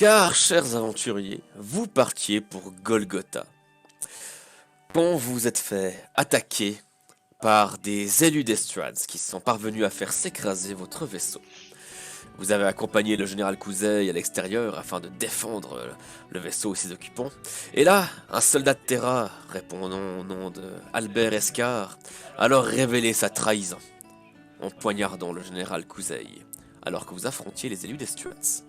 Car, chers aventuriers, vous partiez pour Golgotha. Quand vous vous êtes fait attaquer par des élus d'Estrades qui sont parvenus à faire s'écraser votre vaisseau. Vous avez accompagné le général Couzey à l'extérieur afin de défendre le vaisseau et ses occupants. Et là, un soldat de Terra, répondant au nom de Albert Escar, a alors révélé sa trahison en poignardant le général Couzey, alors que vous affrontiez les élus d'Estrades.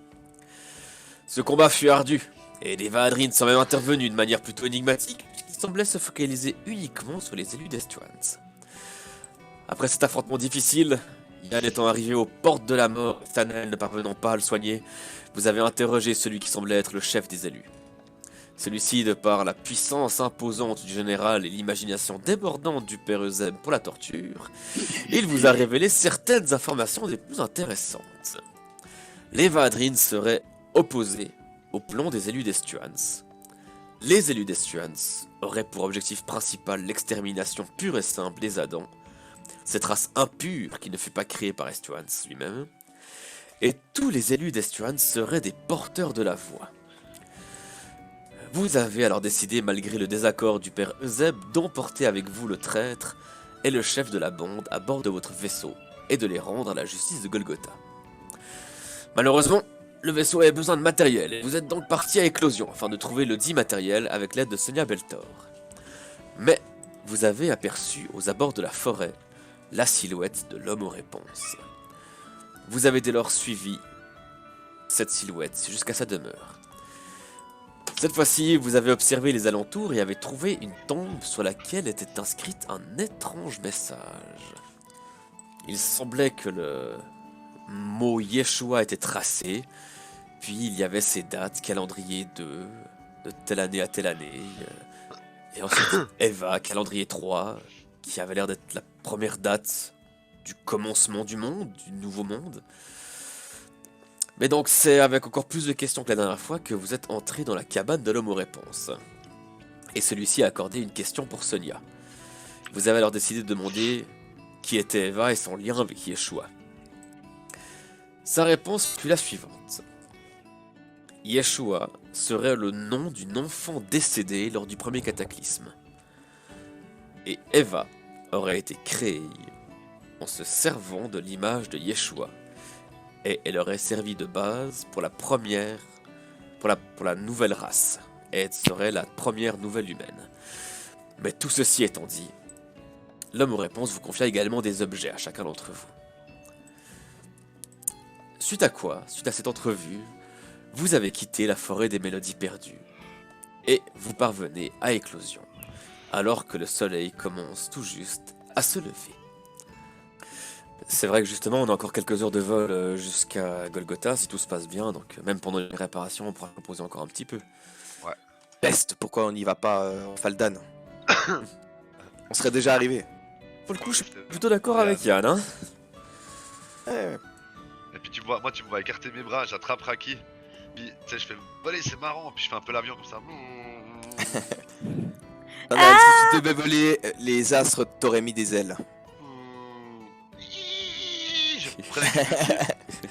Ce combat fut ardu, et les Vaadrines sont même intervenus de manière plutôt énigmatique, puisqu'ils semblaient se focaliser uniquement sur les élus d'Estrades. Après cet affrontement difficile, Yann étant arrivé aux portes de la mort, Thanael ne parvenant pas à le soigner, vous avez interrogé celui qui semblait être le chef des élus. Celui-ci, de par la puissance imposante du général et l'imagination débordante du père Eusèbe pour la torture, il vous a révélé certaines informations des plus intéressantes. Les Vaadrines seraient opposés au plan des élus d'Estruans. Les élus d'Estruans auraient pour objectif principal l'extermination pure et simple des Adans, cette race impure qui ne fut pas créée par Estruans lui-même, et tous les élus d'Estruans seraient des porteurs de la voix. Vous avez alors décidé, malgré le désaccord du père Eusèbe, d'emporter avec vous le traître et le chef de la bande à bord de votre vaisseau, et de les rendre à la justice de Golgotha. Malheureusement, le vaisseau avait besoin de matériel, et vous êtes donc parti à Éclosion afin de trouver le dit matériel avec l'aide de Sonia Beltor. Mais vous avez aperçu aux abords de la forêt la silhouette de l'homme aux réponses. Vous avez dès lors suivi cette silhouette jusqu'à sa demeure. Cette fois-ci, vous avez observé les alentours et avez trouvé une tombe sur laquelle était inscrite un étrange message. Il semblait que le mot Yeshua était tracé, puis il y avait ces dates, calendrier 2, de telle année à telle année, et ensuite Eva, calendrier 3, qui avait l'air d'être la première date du commencement du monde, du nouveau monde. Mais donc c'est avec encore plus de questions que la dernière fois que vous êtes entré dans la cabane de l'homme aux réponses. Et celui-ci a accordé une question pour Sonia. Vous avez alors décidé de demander qui était Eva et son lien avec Yeshua. Sa réponse fut la suivante. Yeshua serait le nom d'une enfant décédée lors du premier cataclysme. Et Eva aurait été créée en se servant de l'image de Yeshua. Et elle aurait servi de base pour la nouvelle race. Et elle serait la première nouvelle humaine. Mais tout ceci étant dit, l'homme aux réponses vous confia également des objets à chacun d'entre vous. Suite à cette entrevue, vous avez quitté la forêt des mélodies perdues. Et vous parvenez à Éclosion, alors que le soleil commence tout juste à se lever. C'est vrai que justement, on a encore quelques heures de vol jusqu'à Golgotha, si tout se passe bien, donc même pendant les réparations, on pourra reposer encore un petit peu. Ouais. Peste, pourquoi on n'y va pas en Faldan? On serait déjà arrivé. Pour le coup, je suis plutôt d'accord avec Yann, hein. Ouais. Et puis moi tu me vois écarter mes bras, j'attrape Raki. Puis tu sais je fais voler, c'est marrant, puis je fais un peu l'avion comme ça. Si tu devais voler, les astres t'auraient mis des ailes. Je prends avec les deux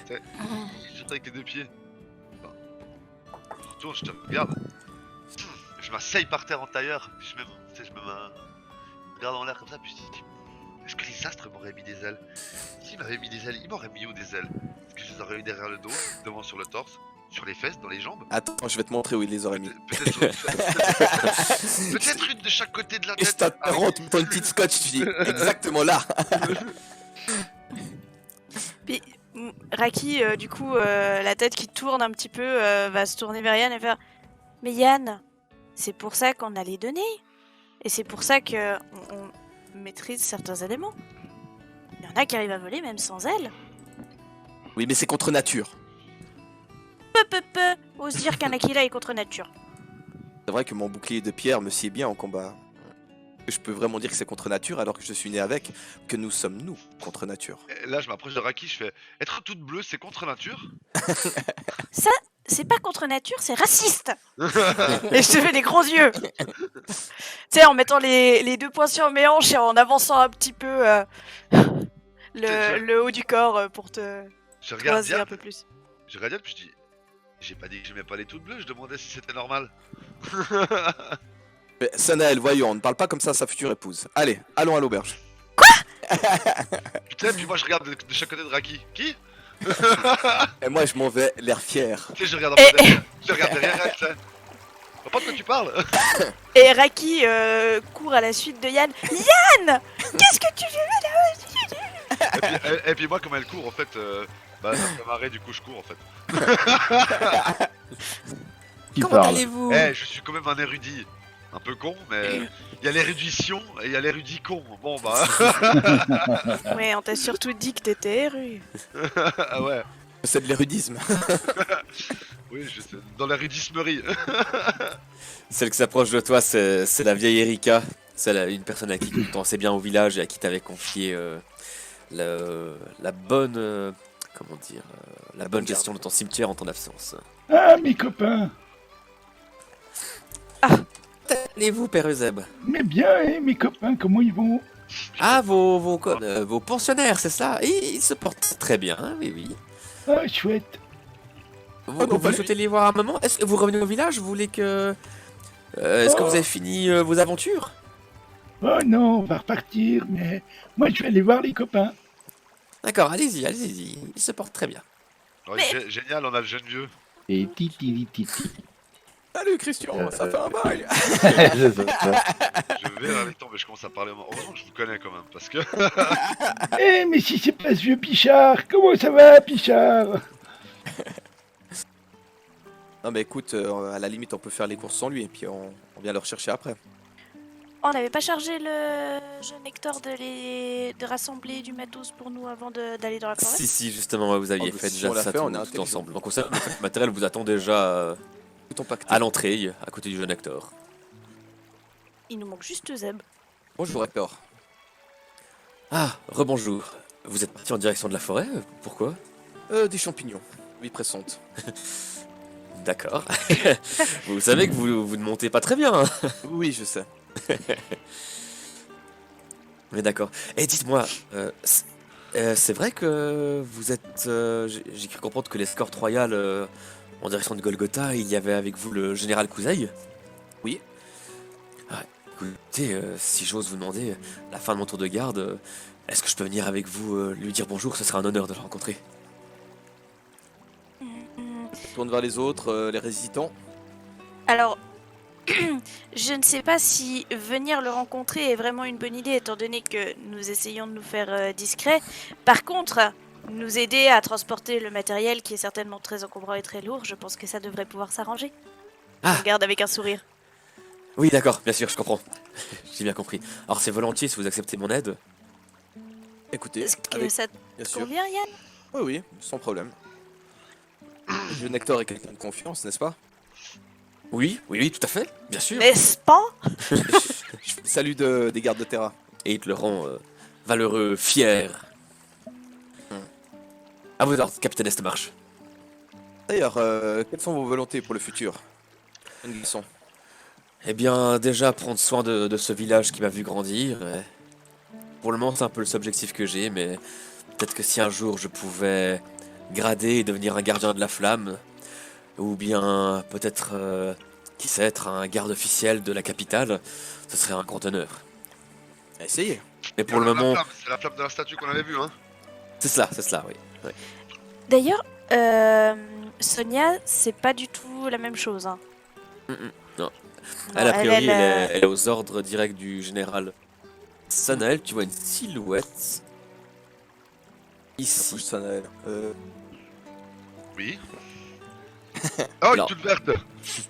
pieds. Je prends avec les deux pieds. Je retourne, je te regarde. Je m'asseye par terre en tailleur, puis je me regarde en l'air comme ça, puis je dis est-ce que les astres m'auraient mis des ailes? S'ils m'avaient mis des ailes, ils m'auraient mis où des ailes? Est-ce que je les aurais eu derrière le dos, devant sur le torse, sur les fesses, dans les jambes? Attends, je vais te montrer où ils les auraient mis. Peut-être une de chaque côté de la Et je tête. t'interromps, tu me prends une petite scotch, tu dis exactement là. Puis Raki, du coup, la tête qui tourne un petit peu, va se tourner vers Yann et faire « Mais Yann, c'est pour ça qu'on a les données. Et c'est pour ça qu'on maîtrise certains éléments. Il y en a qui arrivent à voler même sans ailes. Oui, mais c'est contre nature. Ose dire qu'un Aquila est contre nature. C'est vrai que mon bouclier de pierre me sied bien en combat. Je peux vraiment dire que c'est contre nature alors que je suis né avec, que nous sommes nous contre nature. Et là, je m'approche de Raki, je fais être toute bleue, c'est contre nature. Ça, c'est pas contre nature, c'est raciste. Et je te fais des gros yeux. Tu sais, en mettant les deux poings sur mes hanches et en avançant un petit peu le haut du corps pour te Je regarde croiser bien, un peu plus. je regarde puis je dis J'ai pas dit que j'aimais pas les toutes bleues, je demandais si c'était normal. Mais Sanael, voyons, on ne parle pas comme ça à sa future épouse. Allez, allons à l'auberge. Putain, puis moi je regarde de chaque côté de Raki. Qui? Et moi, je m'en vais, l'air fier. Tu sais, je regarde un peu derrière. Je regarde derrière elle, tu sais. Je vois pas de quoi tu parles. Et Raki court à la suite de Yann. Yann, qu'est-ce que tu fais? Et puis moi, comme elle court, en fait, bah ça me fait marrer, du coup je cours en fait. Qui Comment parle? allez-vous? Eh, je suis quand même un érudit. Un peu con, mais il y a l'érudition et il y a l'érudit con. Bon bah. Ouais, on t'a surtout dit que t'étais éru. Ah ouais. C'est de l'érudisme. Oui, je sais. Dans l'érudismerie. Celle qui s'approche de toi, c'est la vieille Erika. C'est une personne à qui tu pensais bien au village et à qui t'avais confié la bonne, comment dire, la bonne gestion de ton cimetière en ton absence. Ah, mes copains. Allez-vous, Père Euseb? Mais bien, hein, mes copains, comment ils vont? Ah, vos pensionnaires, c'est ça? Ils se portent très bien, hein, oui, oui. Ah, chouette. Vous souhaitez les voir un moment? Est-ce que vous revenez au village? Vous voulez que... est-ce que vous avez fini vos aventures? Oh non, on va repartir, mais moi je vais aller voir les copains. D'accord, allez-y, allez-y. Ils se portent très bien. Ouais, génial, on a le jeune vieux. Et titi titi. Salut Christian, ça fait un bail. Je vais avec toi, mais je commence à parler. Heureusement que je vous connais quand même, parce que. Eh, mais si c'est pas ce vieux Pichard, comment ça va, Pichard? Non mais écoute, à la limite on peut faire les courses sans lui et puis on vient le rechercher après. On n'avait pas chargé le jeune Hector de rassembler du matos pour nous avant d'aller dans la forêt? Si, justement, ouais, vous aviez Oh, fait si déjà on l'a ça fait, tout, on est tout intelligent. ensemble. Donc, le matériel vous attend déjà Tout en pacte. à l'entrée, à côté du jeune Hector. Il nous manque juste Zeb. Bonjour Hector. Ah, rebonjour. Vous êtes parti en direction de la forêt? Pourquoi? Des champignons. Vie pressante. D'accord. Vous savez que vous ne montez pas très bien, hein. Oui, je sais. Mais d'accord. Et dites-moi, c'est vrai que vous êtes... j'ai cru comprendre que l'escorte royale en direction de Golgotha, il y avait avec vous le général Kouzaï? Oui. Ah, écoutez, si j'ose vous demander, la fin de mon tour de garde, est-ce que je peux venir avec vous lui dire bonjour? Ce sera un honneur de le rencontrer. Tourne vers les autres, les résistants. Alors, je ne sais pas si venir le rencontrer est vraiment une bonne idée, étant donné que nous essayons de nous faire discrets. Par contre, nous aider à transporter le matériel qui est certainement très encombrant et très lourd, je pense que ça devrait pouvoir s'arranger. Ah. On regarde avec un sourire. Oui, d'accord, bien sûr, je comprends. J'ai bien compris. Alors c'est volontiers si vous acceptez mon aide. Écoutez, Est-ce que avec... ça te bien sûr. convient, Yann? Oui, oui, sans problème. Le jeune Hector est quelqu'un de confiance, n'est-ce pas? Oui, tout à fait, bien sûr. N'est-ce pas? Salut des gardes de Terra. Et il te le rend valeureux, fier. À vos ordres, capitaine Estemarche. D'ailleurs, quelles sont vos volontés pour le futur? Une leçon. Eh bien, déjà prendre soin de ce village qui m'a vu grandir. Pour le moment, c'est un peu le seul objectif que j'ai, mais peut-être que si un jour je pouvais grader et devenir un gardien de la flamme, ou bien peut-être, qui sait, être un garde officiel de la capitale, ce serait un grand honneur. Essayez. Mais pour le moment, C'est la flamme de la statue qu'on avait vue, hein. c'est cela, oui. Ouais. D'ailleurs, Sonia, c'est pas du tout la même chose. Hein. Non. Non, Elle, a priori, elle, elle est aux ordres directs du général Sanael. Tu vois une silhouette Ici. ici. Sanael. Oui. Oh, Alors. une toute verte. Et qui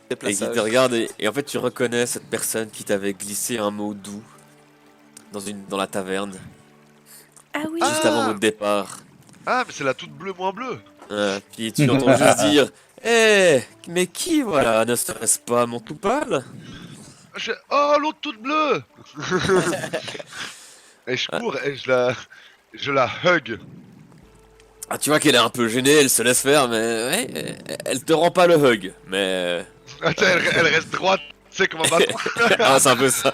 Déplaçage. te regarde et en fait tu reconnais cette personne qui t'avait glissé un mot doux dans la taverne Ah oui. juste avant votre départ. Ah, mais c'est la toute bleue moins bleue. Puis tu entends juste dire mais qui voilà, ne serait-ce pas mon tout pâle? Oh, l'autre toute bleue. Et je cours et je la hug. Ah, tu vois qu'elle est un peu gênée, elle se laisse faire, mais ouais, elle te rend pas le hug. Mais Attends, elle reste droite, tu sais, comme un bâton. ah, c'est un peu ça.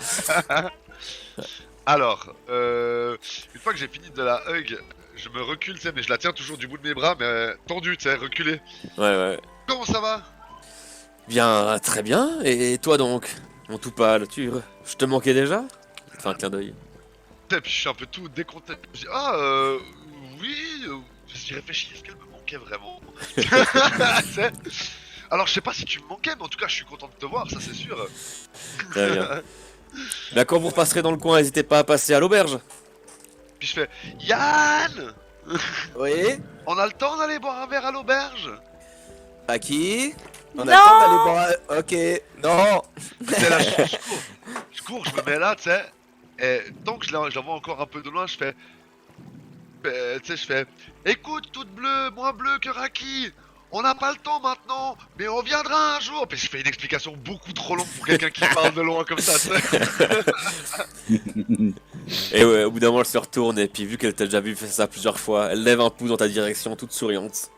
Alors, une fois que j'ai fini de la hug, je me recule, tu sais, mais je la tiens toujours du bout de mes bras, mais tendue, tu sais, reculée. Ouais. Comment ça va? Bien, très bien. Et toi donc, mon tout pâle, je te manquais déjà? Fais un clin d'œil. Et puis je suis un peu tout déconté. Je dis, oui, j'y réfléchis, est-ce qu'elle me manquait vraiment? Tu sais. Alors je sais pas si tu me manquais, mais en tout cas je suis content de te voir, ça c'est sûr. Très bien. Là, quand vous repasserez dans le coin, n'hésitez pas à passer à l'auberge. Puis je fais, Yann, Oui. on a le temps d'aller boire un verre à l'auberge? À qui? On a le Non. temps d'aller boire. Ok. Non. C'est là, je cours, je me mets là, tu sais. Et tant que j'en vois encore un peu de loin, je fais, tu sais, je fais, écoute, toute bleue, moins bleue que Raki. On n'a pas le temps maintenant, mais on viendra un jour. Puis je fais une explication beaucoup trop longue pour quelqu'un qui parle de loin comme ça, tu sais. Et ouais, au bout d'un moment, elle se retourne et puis vu qu'elle t'a déjà vu faire ça plusieurs fois, elle lève un pouce dans ta direction, toute souriante.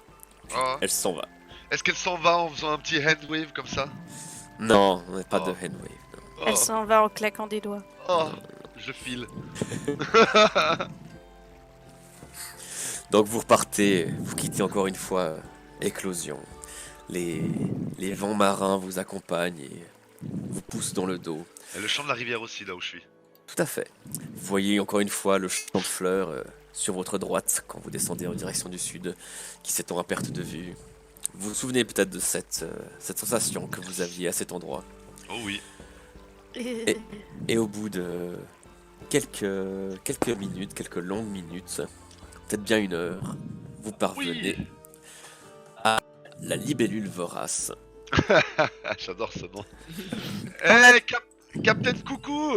Ah. Elle s'en va. Est-ce qu'elle s'en va en faisant un petit hand wave comme ça? Non, on n'est pas Oh. de handwave. non. Oh, Elle s'en va en claquant des doigts. oh, je file. Donc vous repartez, vous quittez encore une fois Éclosion. Les vents marins vous accompagnent et vous poussent dans le dos. Et le champ de la rivière aussi, là où je suis. Tout à fait. Vous voyez encore une fois le champ de fleurs sur votre droite quand vous descendez en direction du sud, qui s'étend à perte de vue. Vous vous souvenez peut-être de cette sensation que vous aviez à cet endroit. Oh oui. Et au bout de quelques minutes, quelques longues minutes, peut-être bien une heure, vous parvenez à la libellule vorace. J'adore ce nom. Eh, Captain Coucou.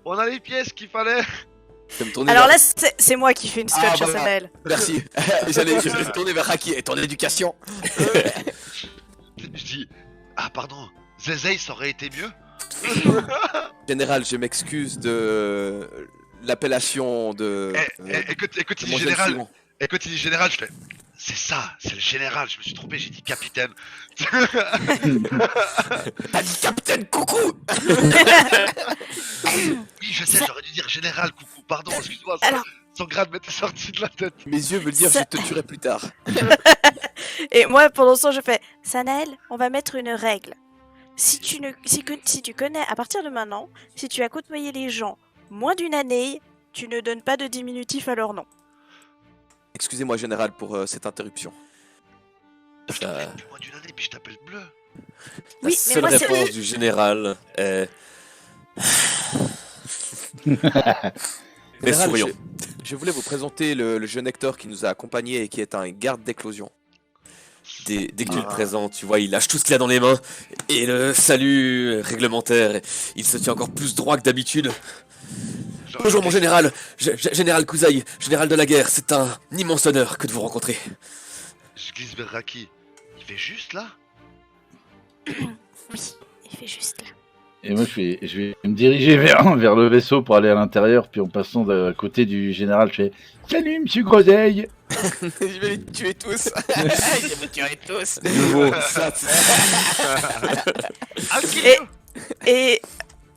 On a les pièces qu'il fallait. Je vais me tourner Alors vers- là, c'est moi qui fais une Ah, scotch à voilà. Sanaël. Merci. Je vais me tourner vers Raki et ton éducation. Je dis, ah pardon, Zezei ça aurait été mieux. Général, je m'excuse de l'appellation de. Et quand il de dit mon jeune général, second. je fais, c'est ça, c'est le général. Je me suis trompé, j'ai dit capitaine. T'as dit Capitaine Coucou. Oui, je sais, j'aurais dû dire général. Coucou, pardon, excuse-moi. Alors- Son grade m'était sorti de la tête. Mes yeux veulent dire Ça- je te tuerai plus tard. Et moi, pendant ce temps, je fais Sanaël, on va mettre une règle. Si tu connais, à partir de maintenant, si tu as côtoyé les gens moins d'une année, tu ne donnes pas de diminutif à leur nom. Excusez-moi, Général, pour cette interruption. Je Ça- t'appelle depuis moins d'une année, puis je t'appelle bleu. La Oui, mais seule moi, c'est- réponse du général est... Mais Général, sourions. je voulais vous présenter le jeune Hector qui nous a accompagnés et qui est un garde d'éclosion. Dès que tu le présentes, tu vois, il lâche tout ce qu'il a dans les mains. Et le salut réglementaire, il se tient encore plus droit que d'habitude. Genre, Bonjour mon général, général Kouzaï, général de la guerre, c'est un immense honneur que de vous rencontrer. Je glisse vers Raki. Il fait juste là. Oui, il fait juste là. Et moi, je vais me diriger vers le vaisseau pour aller à l'intérieur, puis en passant à côté du général, je fais Salut, monsieur Groseille. Je vais les tuer tous. Je vais vous tuer tous. Nouveau. Et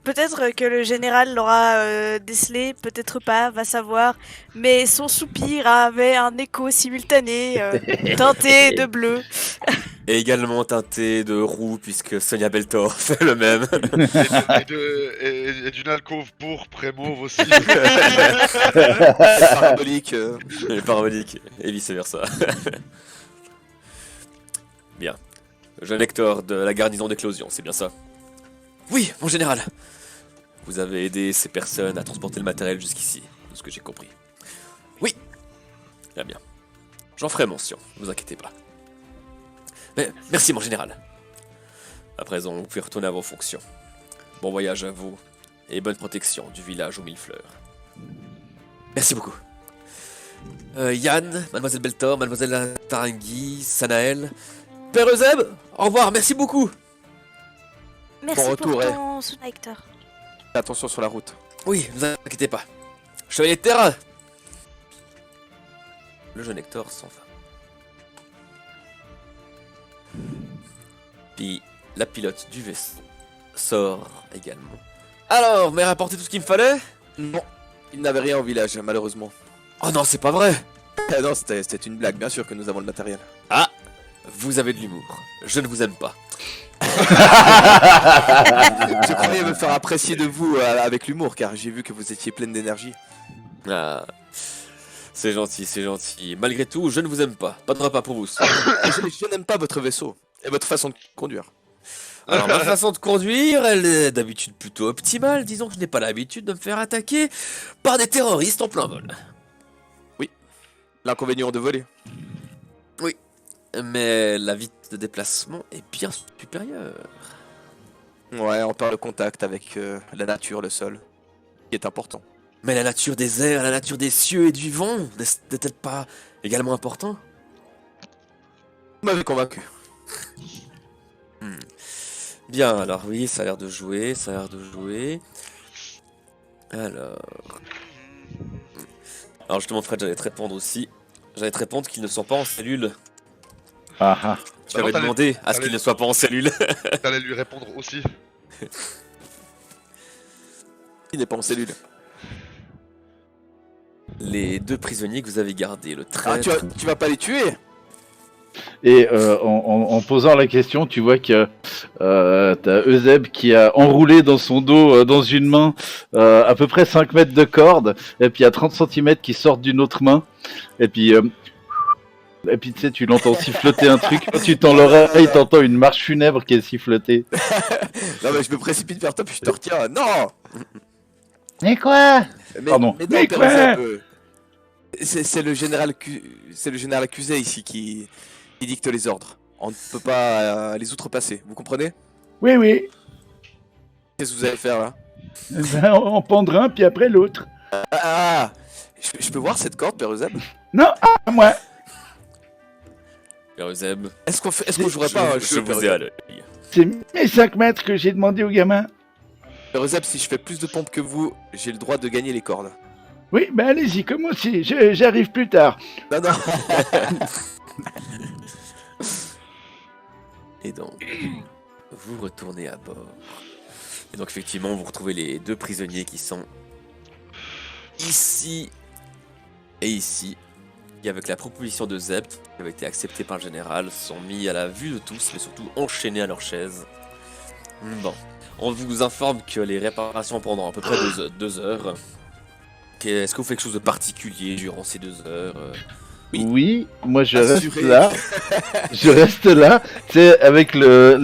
peut-être que le général l'aura décelé, peut-être pas, va savoir. Mais son soupir avait un écho simultané, teinté de bleu. Et également teinté de roux, puisque Sonia Beltor fait le même. Et d'une alcôve pourpre et mauve aussi. Parabolique. Et parabolique, et vice versa. Bien. Jeune Hector de la garnison d'éclosion, c'est bien ça? Oui, mon général. Vous avez aidé ces personnes à transporter le matériel jusqu'ici, de ce que j'ai compris. Oui. Très bien. J'en ferai mention, ne vous inquiétez pas. Mais merci, mon général. À présent, vous pouvez retourner à vos fonctions. Bon voyage à vous, et bonne protection du village aux mille fleurs. Merci beaucoup. Yann, mademoiselle Beltor, mademoiselle Tarangui, Sanaël, Père Euseb, au revoir, merci beaucoup. Merci Bon retour, pour ton soutien, Hector. Attention sur la route. Oui, ne vous inquiétez pas. Chevalier de terrain. Le jeune Hector s'en va. Puis la pilote du vaisseau sort également. Alors, mais rapporté tout ce qu'il me fallait? Non, il n'avait rien au village, malheureusement. Oh non, c'est pas vrai. Non, c'était une blague, bien sûr que nous avons le matériel. Ah, Vous avez de l'humour. Je ne vous aime pas. Je croyais me faire apprécier de vous avec l'humour, car j'ai vu que vous étiez pleine d'énergie. Ah, c'est gentil, c'est gentil. Malgré tout, je ne vous aime pas. Pas de repas pour vous. Je n'aime pas votre vaisseau et votre façon de conduire. Alors, ma façon de conduire, elle est d'habitude plutôt optimale. Disons que je n'ai pas l'habitude de me faire attaquer par des terroristes en plein vol. L'inconvénient de voler. Mais la vitesse de déplacement est bien supérieure. Ouais, on perd le contact avec la nature, le sol, qui est important. Mais la nature des airs, la nature des cieux et du vent, n'est-elle pas également important? Vous m'avez convaincu. Bien, alors oui, ça a l'air de jouer, ça a l'air de jouer. Alors justement, Fred, j'allais te répondre aussi. J'allais te répondre qu'ils ne sont pas en cellule. Ah ah. Tu Bah non, m'avais t'allais- demandé à ce t'allais- qu'ils ne soient pas en cellule. T'allais lui répondre aussi. Il n'est pas en cellule. Les deux prisonniers que vous avez gardés, le Ah, traître. tu vas pas les tuer? Et en posant la question, tu vois que t'as Euseb qui a enroulé dans son dos, dans une main, à peu près 5 mètres de corde, et puis il y a 30 cm qui sortent d'une autre main, et puis tu sais, tu l'entends siffloter un truc, tu tends l'oreille, t'entends une marche funèbre qui est sifflotée. Non, mais je me précipite vers toi puis je te retiens. Non! Mais quoi? Pardon. non, Mais Père quoi? Euseb, c'est le général c'est le général accusé ici qui dicte les ordres. On ne peut pas les outrepasser, vous comprenez? Oui, oui. Qu'est-ce que vous allez faire là? Ben, on pendra un, puis après l'autre. Ah! Je peux voir cette corde, Père Euseb? Non, à moi. Père Euseb, Est-ce qu'on jouerait pas un je jeu, Père vous ai à Euseb? l'œil. C'est mes 5 mètres que j'ai demandé au gamin. Père Euseb, si je fais plus de pompes que vous, j'ai le droit de gagner les cordes. Oui, ben allez-y, commencez, j'arrive plus tard. Non, non. Et donc, vous retournez à bord. Et donc, effectivement, vous retrouvez les deux prisonniers qui sont ici et ici. Et avec la proposition de Zeb, qui avait été acceptée par le général, sont mis à la vue de tous, mais surtout enchaînés à leur chaise. Bon, on vous informe que les réparations prendront à peu près 2 heures. Est-ce que vous faites quelque chose de particulier durant ces 2 heures? Oui, moi je Assuré. reste là. Je reste là, tu sais, avec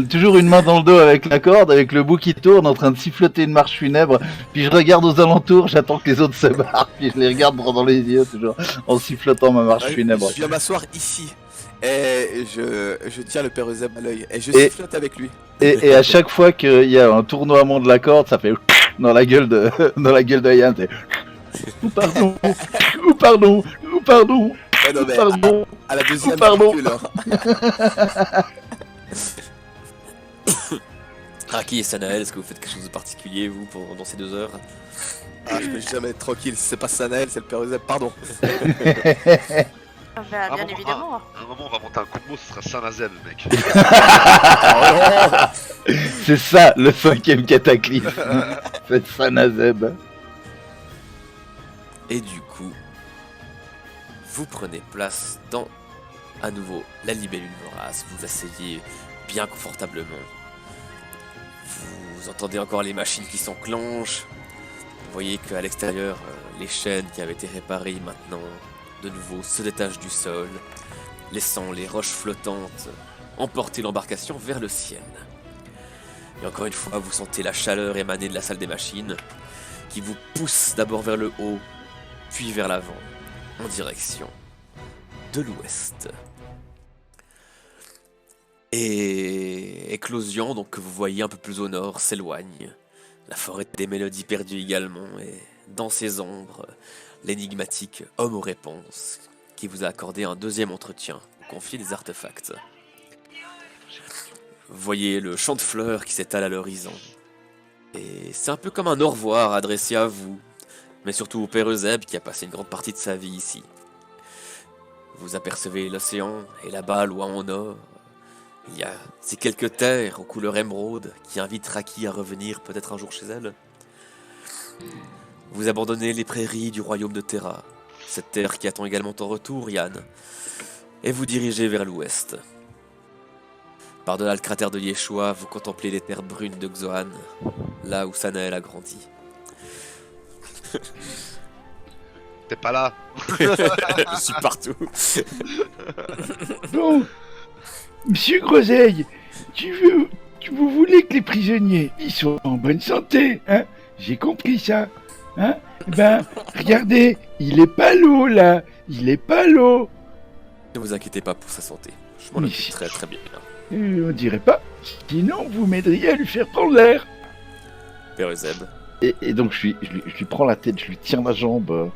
toujours une main dans le dos avec la corde, avec le bout qui tourne, en train de siffloter une marche funèbre. Puis je regarde aux alentours, j'attends que les autres se barrent, puis je les regarde droit dans les yeux, toujours en sifflotant ma marche funèbre. Je viens m'asseoir ici. Et je tiens le Père Euseb à l'œil. Et je Et- sifflote avec lui. Et à chaque fois qu'il y a un tournoiement de la corde, ça fait dans la gueule de Yann. C'est ou pardon, ou pardon, ou pardon, Ouais, non, ou mais pardon. à la deuxième, Pardon. recule, hein. Raki et Sanael, est-ce que vous faites quelque chose de particulier, vous, dans ces 2 heures? Ah, je peux jamais être tranquille. Si c'est pas Sanael, c'est le Père Euseb. Pardon. Ah bah, bien bon, évidemment. À un moment, on va monter un coup de mot, ce sera Saint-Nazel, mec. C'est ça le 5ème cataclysme. C'est Sanazeb. Et du coup, vous prenez place dans, à nouveau, la libellule vorace. Vous vous asseyez bien confortablement. Vous entendez encore les machines qui s'enclenchent. Vous voyez qu'à l'extérieur, les chaînes qui avaient été réparées maintenant, de nouveau, se détachent du sol, laissant les roches flottantes emporter l'embarcation vers le ciel. Et encore une fois, vous sentez la chaleur émaner de la salle des machines, qui vous pousse d'abord vers le haut, puis vers l'avant, en direction de l'ouest. Et Éclosion, donc que vous voyez un peu plus au nord, s'éloigne. La forêt des mélodies perdues également, et dans ses ombres, l'énigmatique homme aux réponses, qui vous a accordé un deuxième entretien, confié des artefacts. Vous voyez le champ de fleurs qui s'étale à l'horizon. Et c'est un peu comme un au revoir adressé à vous, mais surtout au Père Euseb qui a passé une grande partie de sa vie ici. Vous apercevez l'océan, et là-bas, loin au nord, il y a ces quelques terres aux couleurs émeraude qui invitent Raki à revenir peut-être un jour chez elle. Vous abandonnez les prairies du royaume de Terra, cette terre qui attend également ton retour, Yann, et vous dirigez vers l'ouest. Par-delà le cratère de Yeshua, vous contemplez les terres brunes de Xoan, là où Sanael a grandi. T'es pas là. Je suis partout. Bon, Monsieur Groseille, vous voulez que les prisonniers, ils soient en bonne santé, hein? J'ai compris ça, hein? Ben, regardez, il est pas l'eau là, il est pas l'eau. Ne vous inquiétez pas pour sa santé. Je m'en Mais occupe très très bien. On dirait pas. Sinon, vous m'aideriez à lui faire prendre l'air. Père Euseb. Et donc je lui prends la tête, je lui tiens la jambe,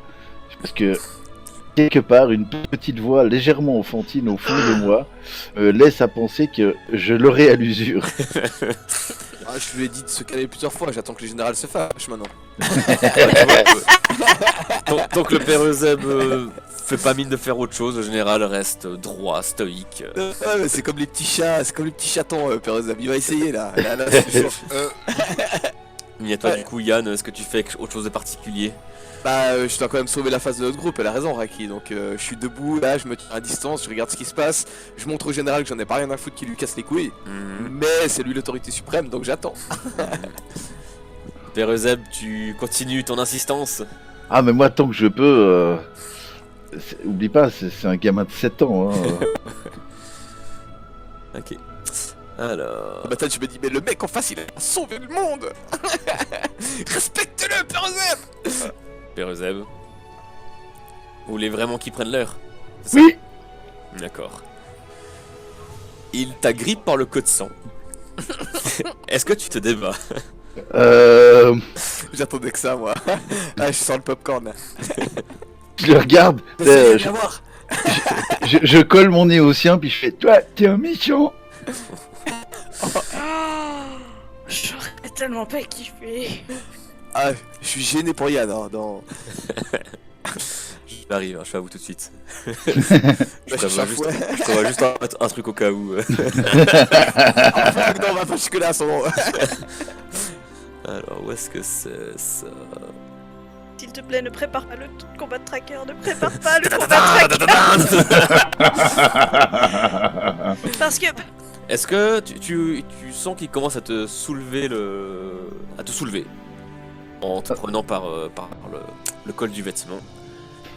parce que quelque part une petite voix légèrement enfantine au fond de moi laisse à penser que je l'aurai à l'usure. Ah, je lui ai dit de se calmer plusieurs fois, j'attends que le général se fâche maintenant. Tant que le Père Euseb fait pas mine de faire autre chose, le général reste droit, stoïque. Ouais, mais c'est comme les petits chats, c'est comme les petits chatons, Père Euseb. Il va essayer là. Là, c'est chaud. Et toi Ouais. du coup Yann, est-ce que tu fais autre chose de particulier? Bah, je dois quand même sauver la face de notre groupe, elle a raison, Raki. Donc, je suis debout là, je me tiens à distance, je regarde ce qui se passe. Je montre au général que j'en ai pas rien à foutre qui lui casse les couilles. Mhm. Mais c'est lui l'autorité suprême, donc j'attends. Père Euseb, tu continues ton insistance? Ah mais moi tant que je peux, oublie pas, c'est un gamin de 7 ans. Hein. Ok. Alors... Maintenant, je me dis, mais le mec en face, il a sauvé le monde. Respecte-le, Père Euseb. Père Euseb, vous voulez vraiment qu'ils prennent l'heure? C'est ça? Oui, D'accord. Il t'agrippe par le code sang. Est-ce que tu te débats? J'attendais que ça, moi. Ah, je sens le popcorn là. Je le regarde, Viens voir. je colle mon nez au sien puis je fais toi, t'es un méchant. J'aurais tellement pas kiffé. Ah, je suis gêné pour Yann. Hein, dans... J'arrive, hein, je suis à vous tout de suite. Bah, Je prévois juste un truc au cas où. Non, on va pas jusque là, son nom. Alors, où est-ce que c'est ça? S'il te plaît, ne prépare pas le combat de tracker, ne prépare pas le combat de tracker. Parce que... Est-ce que tu sens qu'il commence à te soulever en te prenant par le col du vêtement?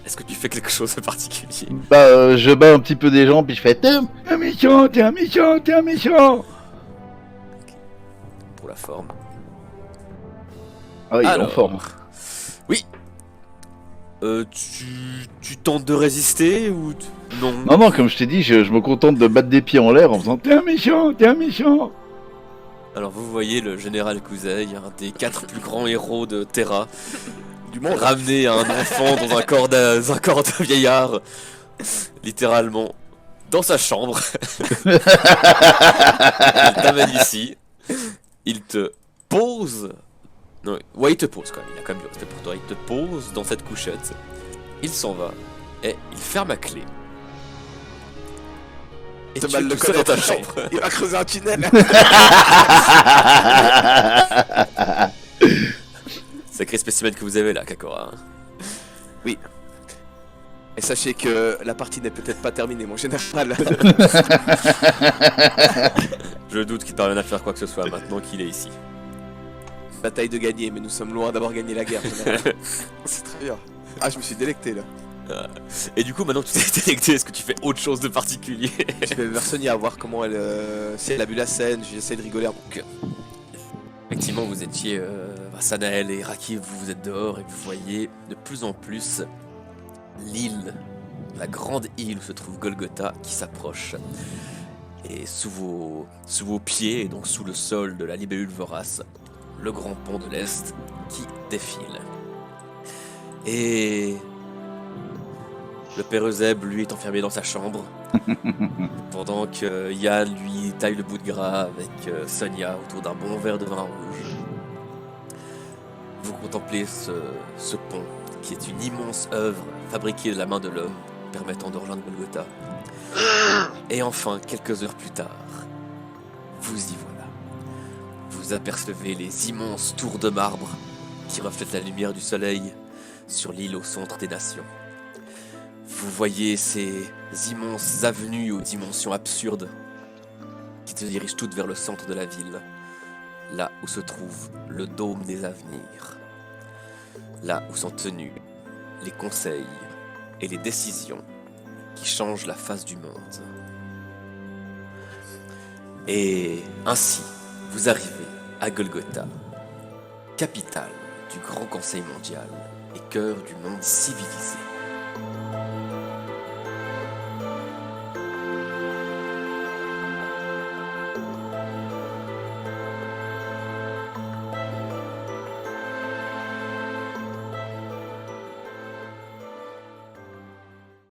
Est-ce que tu fais quelque chose de particulier? bah je bats un petit peu des jambes puis je fais T'es un méchant, t'es un méchant, t'es un méchant. Pour la forme. ah il est en Alors. forme. Oui. Tu tentes de résister ou non? Non comme je t'ai dit, je me contente de battre des pieds en l'air en faisant T'es un méchant, t'es un méchant. Alors vous voyez le général Kuzeï, un des 4 plus grands héros de Terra, Du monde. ramener un enfant dans un corps de vieillard, littéralement dans sa chambre. Il t'amène ici, il te pose. Non, ouais, il te pose quand même, il a quand même dû rester pour toi. Il te pose dans cette couchette, il s'en va et il ferme à clé. Et C'est tu mal es le tout seul dans ta connaître. chambre. Il va creuser un tunnel. Sacré spécimen que vous avez là, Kakora. hein. Et sachez que la partie n'est peut-être pas terminée, mon général. Je doute qu'il parvienne à faire quoi que ce soit maintenant qu'il est ici. Bataille de gagner, mais nous sommes loin d'avoir gagné la guerre. général. C'est très bien. Ah, je me suis délecté là. Et du coup, maintenant que tu t'es délecté, est-ce que tu fais autre chose de particulier? Je vais vers Sonia voir comment elle. Si elle a vu la scène, j'essaie de rigoler à mon cœur. Effectivement, vous étiez Sanael et Raki, vous êtes dehors et vous voyez de plus en plus l'île, la grande île où se trouve Golgotha qui s'approche. Et sous vos pieds, et donc sous le sol de la libellule vorace, le grand pont de l'Est qui défile. Et le père Euseb, lui, est enfermé dans sa chambre. Pendant que Yann, lui, taille le bout de gras avec Sonia autour d'un bon verre de vin rouge. Vous contemplez ce pont, qui est une immense œuvre fabriquée de la main de l'homme, permettant de rejoindre Golgotha. Et enfin, quelques heures plus tard, vous y voilà. Vous apercevez les immenses tours de marbre qui reflètent la lumière du soleil sur l'île au centre des nations. Vous voyez ces immenses avenues aux dimensions absurdes qui se dirigent toutes vers le centre de la ville, là où se trouve le dôme des avenirs, là où sont tenus les conseils et les décisions qui changent la face du monde. Et ainsi, vous arrivez à Golgotha, capitale du Grand Conseil mondial et cœur du monde civilisé.